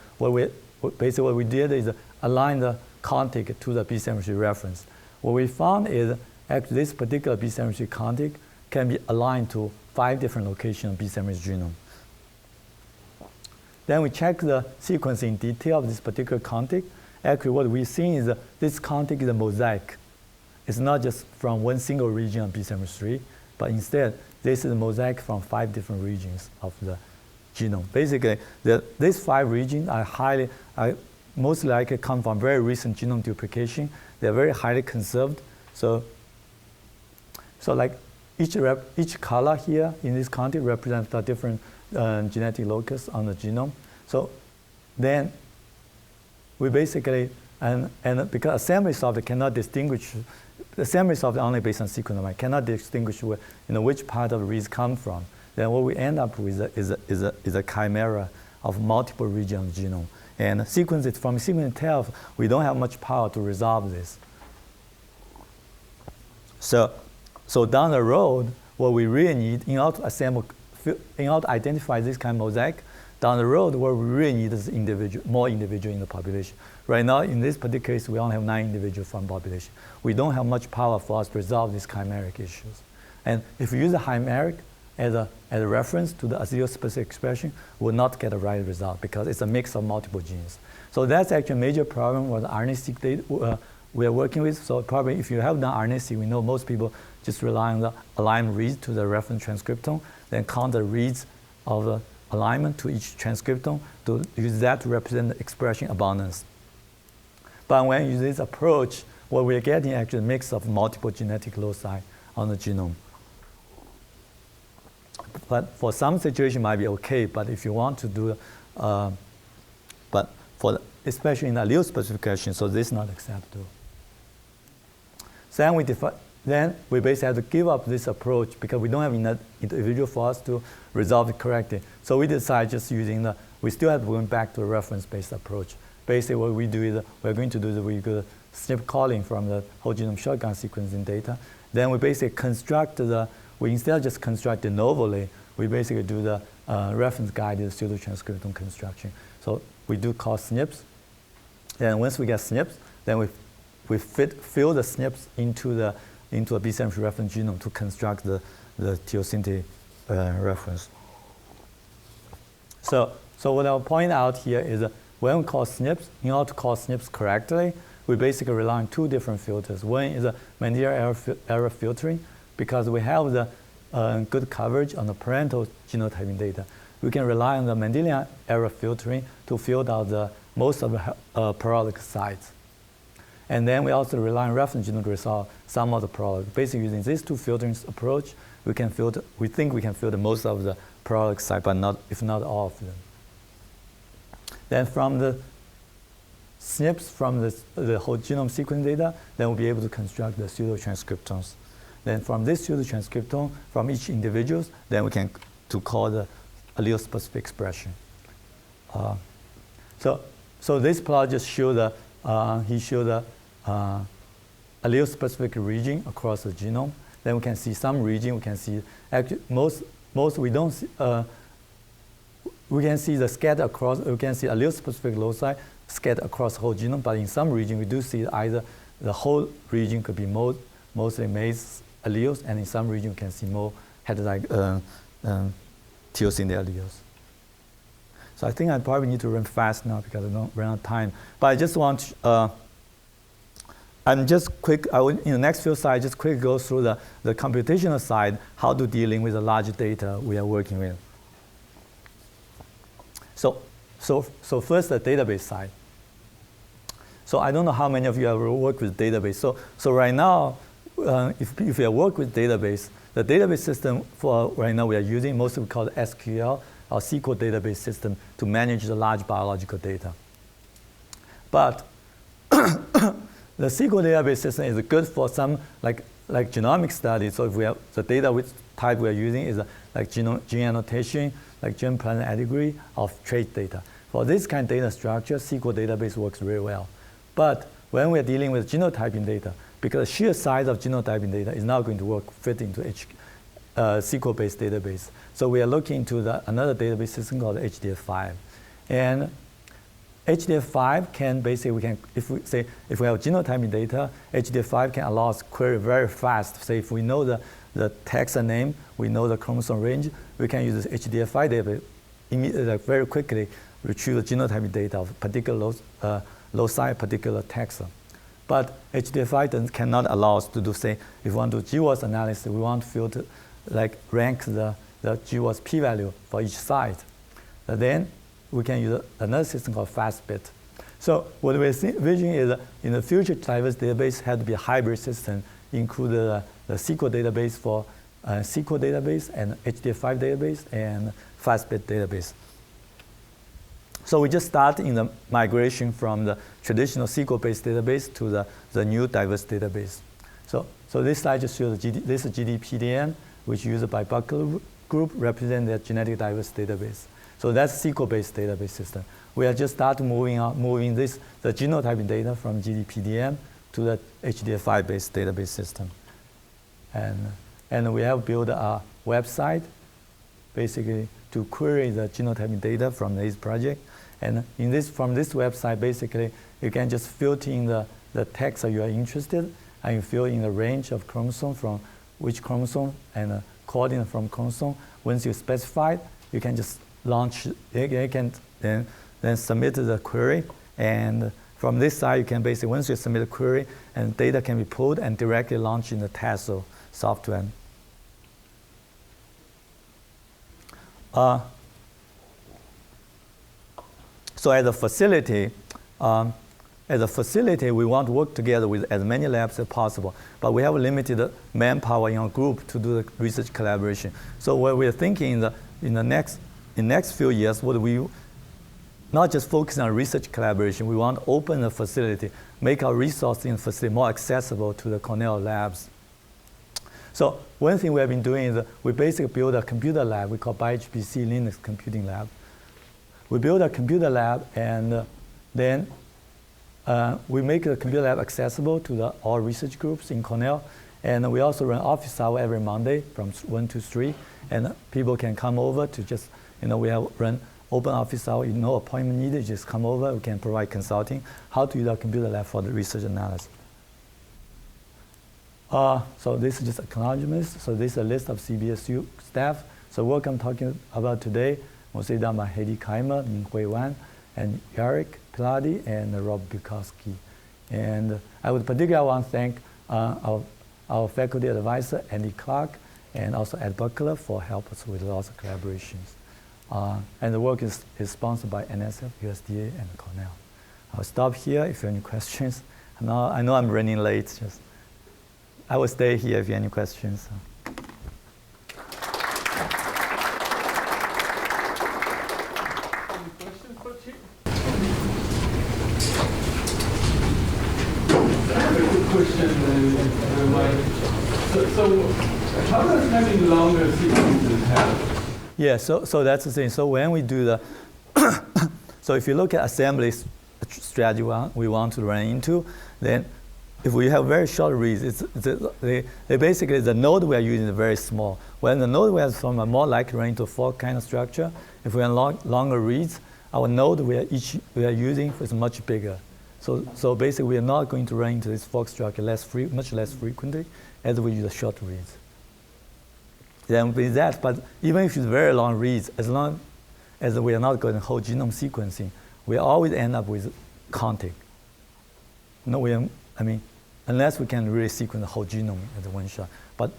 basically what we did is align the contig to the B73 reference. What we found is actually this particular B73 contig can be aligned to 5 different locations of B73 genome. Then we check the sequence in detail of this particular contig. Actually, what we've seen is this contig is a mosaic. It's not just from one single region of B73, but instead, this is a mosaic from 5 different regions of the genome. Basically, these 5 regions are most likely come from very recent genome duplication. They're very highly conserved. So like each color here in this contig represents a different genetic locus on the genome. So then we basically, and because assembly software cannot distinguish, assembly software only based on sequence number, cannot distinguish which part of the reads come from. Then what we end up with is a chimera of multiple regions of the genome. And sequences, from sequence itself, we don't have much power to resolve this. So down the road, what we really need in order to identify this kind of mosaic, down the road, what we really need is more individual in the population. Right now, in this particular case, we only have 9 individuals from population. We don't have much power for us to resolve these chimeric issues. And if we use a chimeric as a reference to the allele-specific expression, we'll not get a right result because it's a mix of multiple genes. So that's actually a major problem with the RNA-seq data we are working with. So probably if you have done RNA-seq, we know most people just rely on the aligned reads to the reference transcriptome, then count the reads of the alignment to each transcriptome to use that to represent the expression abundance. But when you use this approach, what we're getting actually a mix of multiple genetic loci on the genome. But for some situation, it might be okay. But if you want to do, especially in allele specification, so this is not acceptable. So then we basically have to give up this approach because we don't have enough individual for us to resolve it correctly. So we decide just using we still have to go back to a reference-based approach. Basically, what we do is we do SNP calling from the whole genome shotgun sequencing data. Then we basically construct we instead of just construct de novo, we basically do the reference-guided pseudotranscriptome construction. So we do call SNPs. And once we get SNPs, then we fill the SNPs into a B73 reference genome to construct the teosinte reference. So what I'll point out here is when we call SNPs, in order to call SNPs correctly, we basically rely on 2 different filters. One is a Mendelian error filtering, because we have the good coverage on the parental genotyping data. We can rely on the Mendelian error filtering to filter out most of the parallel sites. And then we also rely on reference genome to resolve some of the parallel. Basically, using these 2 filtering approach, we think we can filter most of the parallel sites, but if not all of them. Then from the SNPs from the whole genome sequence data, then we'll be able to construct the pseudotranscriptomes. Then from this pseudotranscriptome, from each individual, then we can call the allele-specific expression. So this plot just showed he showed the allele-specific region across the genome. Then we can see some region. We can see actually most we don't see. We can see the scatter across. We can see allele-specific loci scattered across the whole genome. But in some region, we do see either the whole region could be mostly Maize alleles, and in some region, we can see more heterozygous teosinte alleles. So I think I probably need to run fast now because I don't run out of time. But I just want I'm just quick, in the next few slides, just quickly go through the computational side, how to dealing with the large data we are working with. So first, the database side. So I don't know how many of you have worked with database. So right now, if you work with database, the database system for right now we are using mostly called SQL or SQL database system to manage the large biological data. But the SQL database system is good for some like genomic studies. So if we have the data type we are using is like gene annotation, like gene plan pedigree of trait data. For this kind of data structure, SQL database works very well. But when we're dealing with genotyping data, because sheer size of genotyping data is not going to fit into SQL-based database. So we are looking into another database system called HDF5. And HDF5 can basically, if we have genotyping data, HDF5 can allow us to query very fast. Say if we know the taxa name, we know the chromosome range, we can use this HDF5 database immediately, very quickly retrieve the genotyping data of particular loci, particular taxa. But HDF5 cannot allow us to do, say, if we want to do GWAS analysis, we want to filter, rank the GWAS p-value for each site. Then we can use another system called FastBit. So what we're envisioning is in the future, diverse database had to be a hybrid system, include the SQL database for SQL database and HDF5 database and FastBit database. So we just start in the migration from the traditional SQL-based database to the new diverse database. So this slide just shows this is GDPDN, which is used by Buckler Group, represent the genetic diverse database. So that's SQL-based database system. We are just starting moving the genotyping data from GDPDM to the HDF5-based database system. And we have built a website, basically, to query the genotyping data from this project. And from this website, basically, you can just filter in the text that you are interested in, and you fill in the range of chromosome from which chromosome and coordinate from chromosome. Once you specify, you can just launch, you can then submit the query. And from this side, you can basically, once you submit a query, and data can be pulled and directly launched in the TASO software. So as a facility, we want to work together with as many labs as possible, but we have limited manpower in our group to do the research collaboration. So what we're thinking in the next few years, what we not just focus on research collaboration, we want to open the facility, make our resources in the facility more accessible to the Cornell labs. So one thing we have been doing is we basically build a computer lab we call BioHPC Linux Computing Lab. We build a computer lab, and then we make the computer lab accessible to all research groups in Cornell. And we also run office hour every Monday from 1 to 3. And people can come over to just, we have run open office hour. No appointment needed, just come over. We can provide consulting, how to use our computer lab for the research analysis. So this is just acknowledgements. So this is a list of CBSU staff. So what I'm talking about today, mostly done by Heidi Keimer, Ning-Hui Wan, and Eric Pilati, and Rob Bukowski. And I would particularly want to thank our faculty advisor, Andy Clark, and also Ed Buckler for helping us with lots of collaborations. And the work is sponsored by NSF, USDA, and Cornell. I'll stop here if you have any questions. I know I'm running late. I will stay here if you have any questions. So how does having longer sequences help? Yeah, so that's the thing. So when we do so if you look at assembly strategy we want to run into, then if we have very short reads, they basically, the node we are using is very small. When the node we have from a more likely run into fork kind of structure, if we have longer reads, our node we are using is much bigger. So basically, we are not going to run into this fork structure much less frequently as we use the short reads. Then with that, but even if it's very long reads, as long as we are not going to whole genome sequencing, we always end up with counting. Unless we can really sequence the whole genome as one shot. But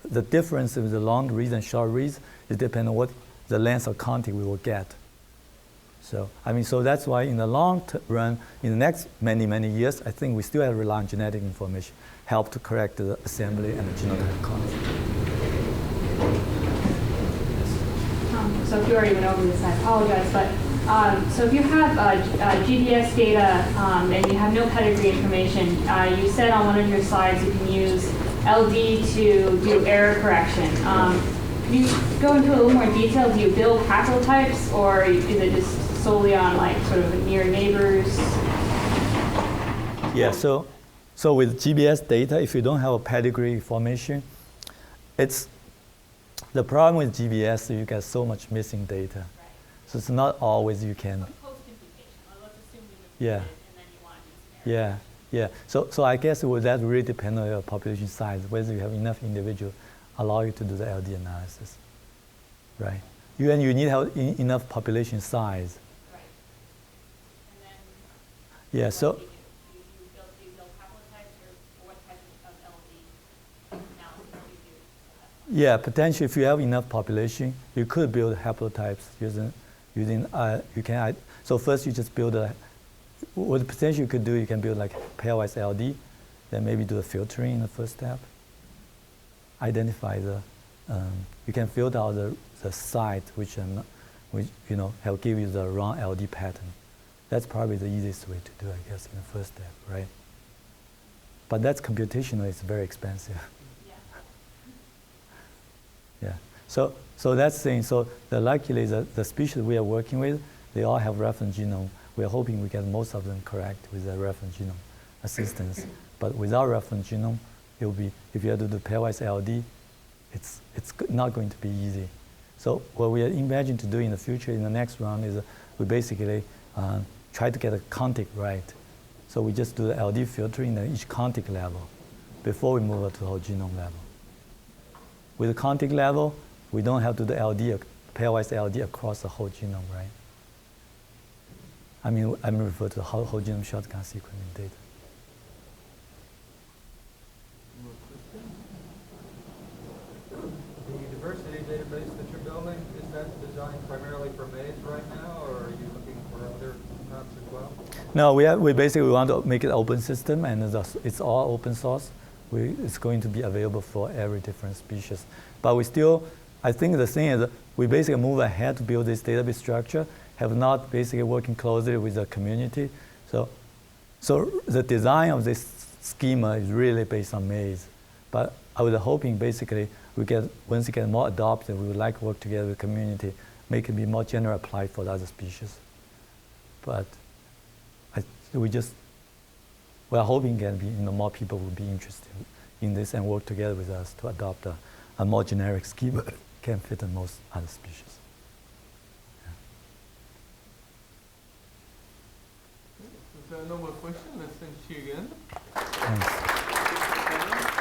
the difference with the long reads and short reads is depending on what the length of counting we will get. So that's why in the long run, in the next many, many years, I think we still have to rely on genetic information, help to correct the assembly and the genotype content. So if you already went over this, I apologize, but so if you have GDS data and you have no pedigree information, you said on one of your slides you can use LD to do error correction. Can you go into a little more detail? Do you build haplotypes, or is it just solely on sort of near neighbors? Yeah, so So with GBS data, if you don't have a pedigree formation, it's the problem with GBS. You get so much missing data, Right. so it's not always you can. Post-imputation. Let's assume you Yeah. imputed and then you want to use an Yeah, yeah. So I guess that really depend on your population size, whether you have enough individual allow you to do the LD analysis, right? You need to have enough population size. Right. And then Yeah. what So. do you build haplotypes or what type of LD analysis do you do? Yeah, potentially, if you have enough population, you could build haplotypes using you can. So first, you just build what potentially you could do. You can build like pairwise LD, then maybe do the filtering in the first step. Identify you can filter out the site which help give you the wrong LD pattern. That's probably the easiest way to do, I guess, in the first step, right? But that's computational. It's very expensive. Yeah. So that's the thing. So luckily, the species we are working with, they all have reference genome. We are hoping we get most of them correct with the reference genome assistance. But without reference genome, it will be, if you have to do pairwise LD, it's not going to be easy. So what we imagine to do in the future, in the next round, is we basically try to get a contig right. So we just do the LD filtering at each contig level before we move to the whole genome level. With the contig level, we don't have to do LD, pairwise LD across the whole genome, right? I mean, I'm referring to the whole genome shotgun sequencing data. The diversity database that you're building, is that designed primarily for Maize right now, or are you looking for other types as well? No, we basically want to make it open system, and it's all open source. It's going to be available for every different species. But we still, I think the thing is, we basically move ahead to build this database structure, have not basically working closely with the community. So the design of this schema is really based on Maize. But I was hoping basically once it gets more adopted, we would like to work together with the community, make it be more general applied for the other species. But we are hoping more people will be interested in this and work together with us to adopt a more generic schema that can fit in most other species. If there are no more questions, let's thank you again. Thanks.